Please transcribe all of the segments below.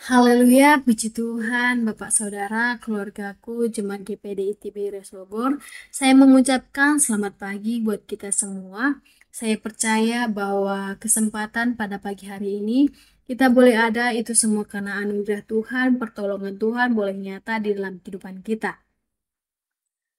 Haleluya, puji Tuhan, Bapak Saudara, keluargaku, Jemaat GPD ITB Res Bogor. Saya mengucapkan selamat pagi buat kita semua. Saya percaya bahwa kesempatan pada pagi hari ini kita boleh ada itu semua karena anugerah Tuhan, pertolongan Tuhan boleh nyata di dalam kehidupan kita.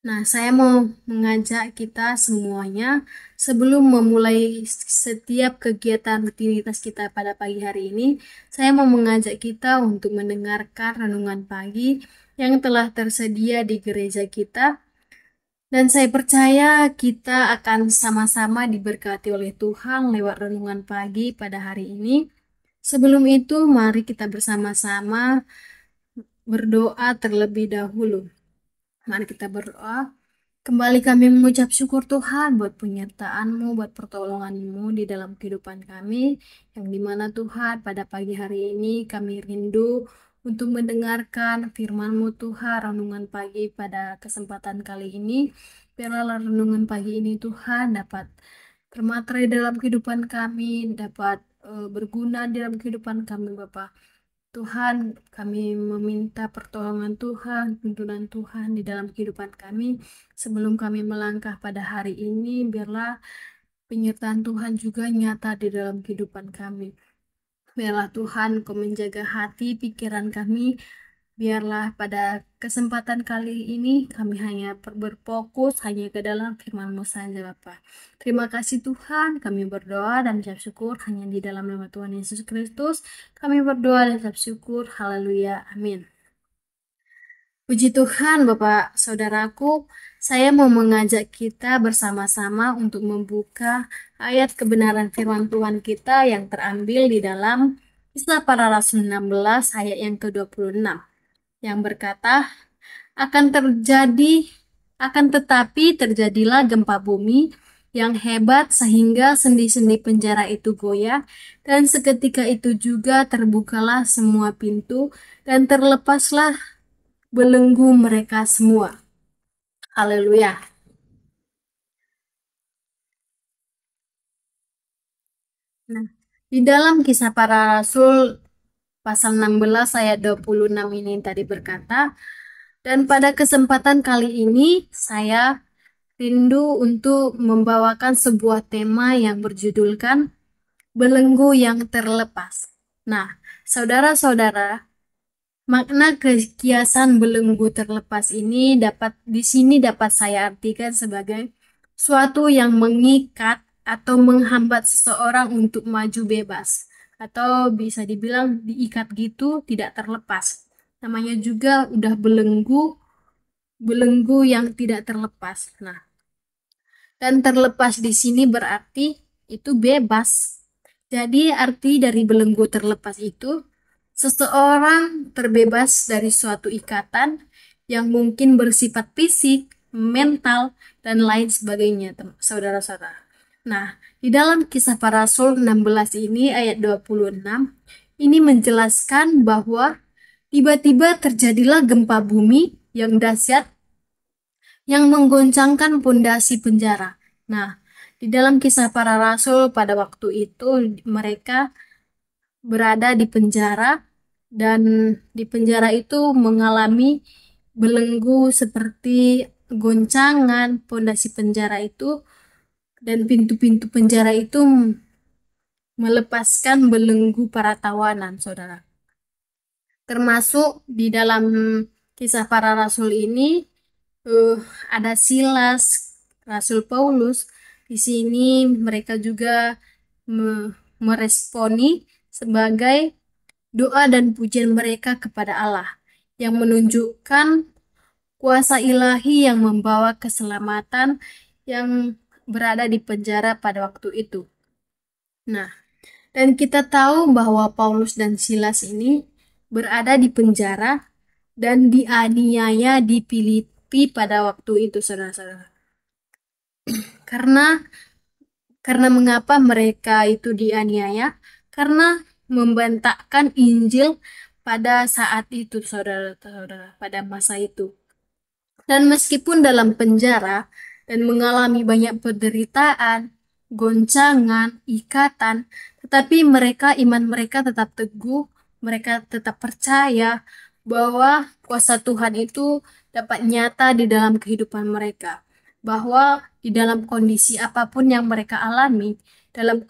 Nah, saya mau mengajak kita semuanya sebelum memulai setiap kegiatan rutinitas kita pada pagi hari ini, saya mau mengajak kita untuk mendengarkan renungan pagi yang telah tersedia di gereja kita. Dan saya percaya kita akan sama-sama diberkati oleh Tuhan lewat renungan pagi pada hari ini. Sebelum itu, mari kita bersama-sama berdoa terlebih dahulu. Mari kita berdoa. Kembali kami mengucap syukur Tuhan buat penyertaan-Mu, buat pertolongan-Mu di dalam kehidupan kami, yang dimana Tuhan pada pagi hari ini kami rindu untuk mendengarkan firman-Mu Tuhan, renungan pagi pada kesempatan kali ini. Biarlah renungan pagi ini Tuhan dapat termaterai dalam kehidupan kami, dapat berguna dalam kehidupan kami Bapa. Tuhan, kami meminta pertolongan Tuhan, tuntunan Tuhan di dalam kehidupan kami. Sebelum kami melangkah pada hari ini, biarlah penyertaan Tuhan juga nyata di dalam kehidupan kami. Biarlah Tuhan Kau menjaga hati, pikiran kami. Biarlah pada kesempatan kali ini kami hanya berfokus hanya ke dalam firman-Mu saja Bapa. Terima kasih Tuhan, kami berdoa dan ucap syukur hanya di dalam nama Tuhan Yesus Kristus. Kami berdoa dan ucap syukur. Haleluya. Amin. Puji Tuhan Bapak Saudaraku, saya mau mengajak kita bersama-sama untuk membuka ayat kebenaran firman Tuhan kita yang terambil di dalam Kisah Para Rasul 16 ayat yang ke-26 yang berkata, akan tetapi terjadilah gempa bumi yang hebat sehingga sendi-sendi penjara itu goyah, dan seketika itu juga terbukalah semua pintu dan terlepaslah belenggu mereka semua. Haleluya. Nah, di dalam Kisah Para Rasul pasal 16 ayat 26 ini tadi berkata, dan pada kesempatan kali ini saya rindu untuk membawakan sebuah tema yang berjudulkan belenggu yang terlepas. Nah, saudara-saudara, makna kiasan belenggu terlepas ini di sini dapat saya artikan sebagai suatu yang mengikat atau menghambat seseorang untuk maju bebas, atau bisa dibilang diikat gitu tidak terlepas. Namanya juga udah belenggu yang tidak terlepas. Nah, dan terlepas di sini berarti itu bebas. Jadi arti dari belenggu terlepas itu seseorang terbebas dari suatu ikatan yang mungkin bersifat fisik, mental, dan lain sebagainya, saudara-saudara. Nah, di dalam Kisah Para Rasul 16 ini ayat 26 ini menjelaskan bahwa tiba-tiba terjadilah gempa bumi yang dahsyat yang menggoncangkan pondasi penjara. Nah, di dalam Kisah Para Rasul pada waktu itu mereka berada di penjara, dan di penjara itu mengalami belenggu seperti goncangan pondasi penjara itu, dan pintu-pintu penjara itu melepaskan belenggu para tawanan, saudara. Termasuk di dalam Kisah Para Rasul ini ada Silas, Rasul Paulus. Di sini mereka juga meresponi sebagai doa dan pujian mereka kepada Allah yang menunjukkan kuasa ilahi yang membawa keselamatan yang berada di penjara pada waktu itu. Nah, dan kita tahu bahwa Paulus dan Silas ini berada di penjara dan dianiaya di Filipi pada waktu itu, saudara-saudara. Karena mengapa mereka itu dianiaya? Karena membentakkan Injil pada saat itu, saudara-saudara, pada masa itu. Dan meskipun dalam penjara dan mengalami banyak penderitaan, goncangan, ikatan, tetapi iman mereka tetap teguh mereka tetap percaya bahwa kuasa Tuhan itu dapat nyata di dalam kehidupan mereka, bahwa di dalam kondisi apapun yang mereka alami, dalam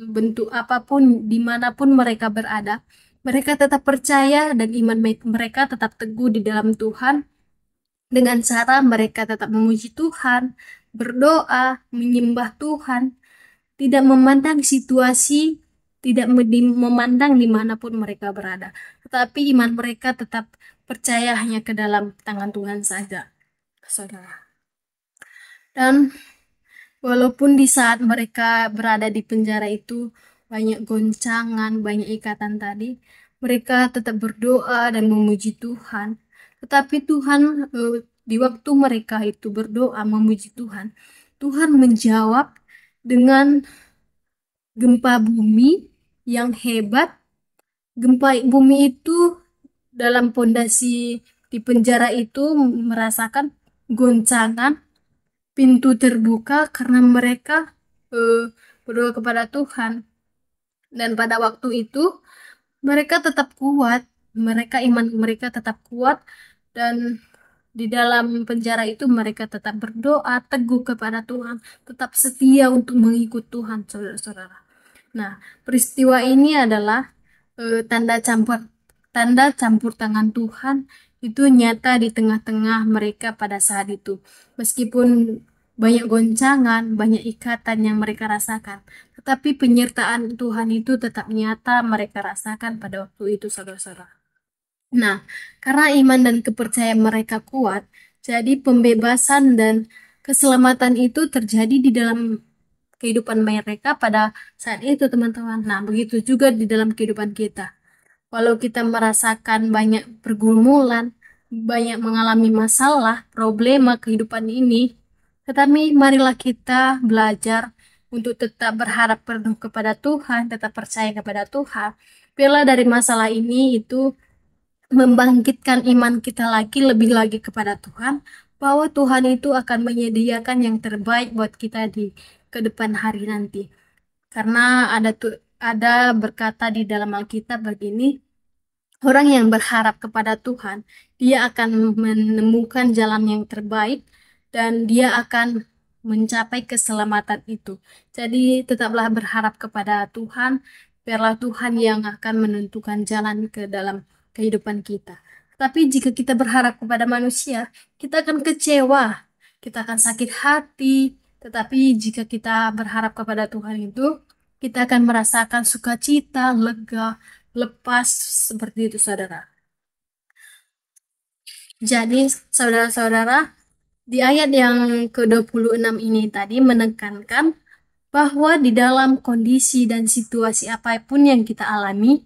bentuk apapun, dimanapun mereka berada, mereka tetap percaya dan iman mereka tetap teguh di dalam Tuhan dengan cara mereka tetap memuji Tuhan, berdoa, menyembah Tuhan, tidak memandang situasi, tidak memandang dimanapun mereka berada. Tetapi iman mereka tetap percaya hanya ke dalam tangan Tuhan saja, saudara. Dan walaupun di saat mereka berada di penjara itu banyak goncangan, banyak ikatan tadi, mereka tetap berdoa dan memuji Tuhan. Tetapi Tuhan di waktu mereka itu berdoa memuji Tuhan, Tuhan menjawab dengan gempa bumi yang hebat. Gempa bumi itu dalam pondasi di penjara itu merasakan goncangan, pintu terbuka karena mereka berdoa kepada Tuhan. Dan pada waktu itu mereka tetap kuat, iman mereka tetap kuat, dan di dalam penjara itu mereka tetap berdoa teguh kepada Tuhan, tetap setia untuk mengikut Tuhan, saudara-saudara. Nah, peristiwa ini adalah tanda campur tangan Tuhan itu nyata di tengah-tengah mereka pada saat itu. Meskipun banyak goncangan, banyak ikatan yang mereka rasakan, tetapi penyertaan Tuhan itu tetap nyata mereka rasakan pada waktu itu, saudara-saudara. Nah, karena iman dan kepercayaan mereka kuat, jadi pembebasan dan keselamatan itu terjadi di dalam kehidupan mereka pada saat itu, teman-teman. Nah, begitu juga di dalam kehidupan kita. Walau kita merasakan banyak pergumulan, banyak mengalami masalah, problema kehidupan ini, tetapi marilah kita belajar untuk tetap berharap penuh kepada Tuhan, tetap percaya kepada Tuhan. Biarlah dari masalah ini itu membangkitkan iman kita lagi, lebih lagi kepada Tuhan, bahwa Tuhan itu akan menyediakan yang terbaik buat kita di ke depan hari nanti. Karena ada berkata di dalam Alkitab begini, orang yang berharap kepada Tuhan, dia akan menemukan jalan yang terbaik dan dia akan mencapai keselamatan itu. Jadi tetaplah berharap kepada Tuhan, biarlah Tuhan yang akan menentukan jalan ke dalam kehidupan kita. Tapi jika kita berharap kepada manusia, kita akan kecewa, kita akan sakit hati. Tetapi jika kita berharap kepada Tuhan itu, kita akan merasakan sukacita, lega, lepas, seperti itu, saudara. Jadi, saudara-saudara, di ayat yang ke-26 ini tadi menekankan bahwa di dalam kondisi dan situasi apapun yang kita alami,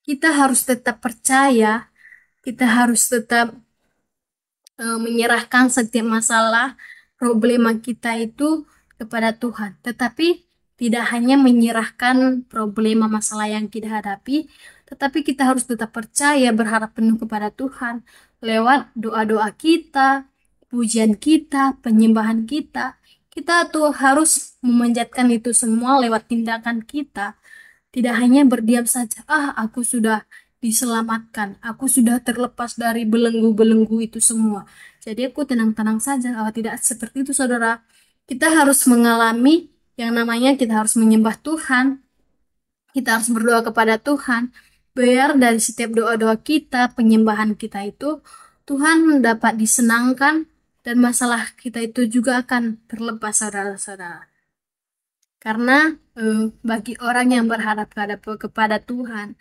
kita harus tetap percaya, kita harus tetap menyerahkan setiap masalah, problema kita itu kepada Tuhan. Tetapi tidak hanya menyerahkan problema masalah yang kita hadapi, tetapi kita harus tetap percaya, berharap penuh kepada Tuhan lewat doa-doa kita, pujian kita, penyembahan kita. Kita tuh harus memanjatkan itu semua lewat tindakan kita. Tidak hanya berdiam saja, aku sudah diselamatkan, aku sudah terlepas dari belenggu-belenggu itu semua. Jadi aku tenang-tenang saja. Tidak seperti itu, saudara. Kita harus mengalami yang namanya kita harus menyembah Tuhan, kita harus berdoa kepada Tuhan. Biar dari setiap doa-doa kita, penyembahan kita itu, Tuhan dapat disenangkan dan masalah kita itu juga akan terlepas, saudara-saudara. Karena bagi orang yang berharap kepada Tuhan,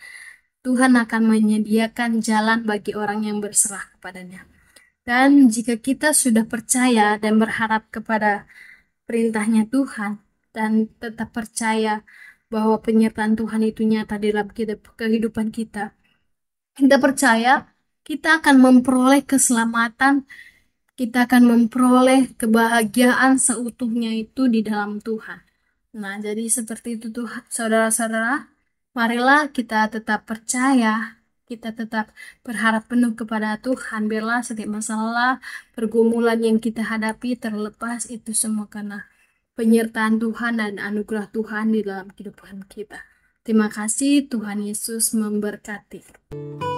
Tuhan akan menyediakan jalan bagi orang yang berserah kepadanya. Dan jika kita sudah percaya dan berharap kepada perintahnya Tuhan, dan tetap percaya bahwa penyertaan Tuhan itu nyata dalam kehidupan kita, kita percaya kita akan memperoleh keselamatan, kita akan memperoleh kebahagiaan seutuhnya itu di dalam Tuhan. Nah, jadi seperti itu tuh, saudara-saudara. Marilah kita tetap percaya, kita tetap berharap penuh kepada Tuhan. Biarlah setiap masalah, pergumulan yang kita hadapi terlepas itu semua karena penyertaan Tuhan dan anugerah Tuhan di dalam kehidupan kita. Terima kasih, Tuhan Yesus memberkati.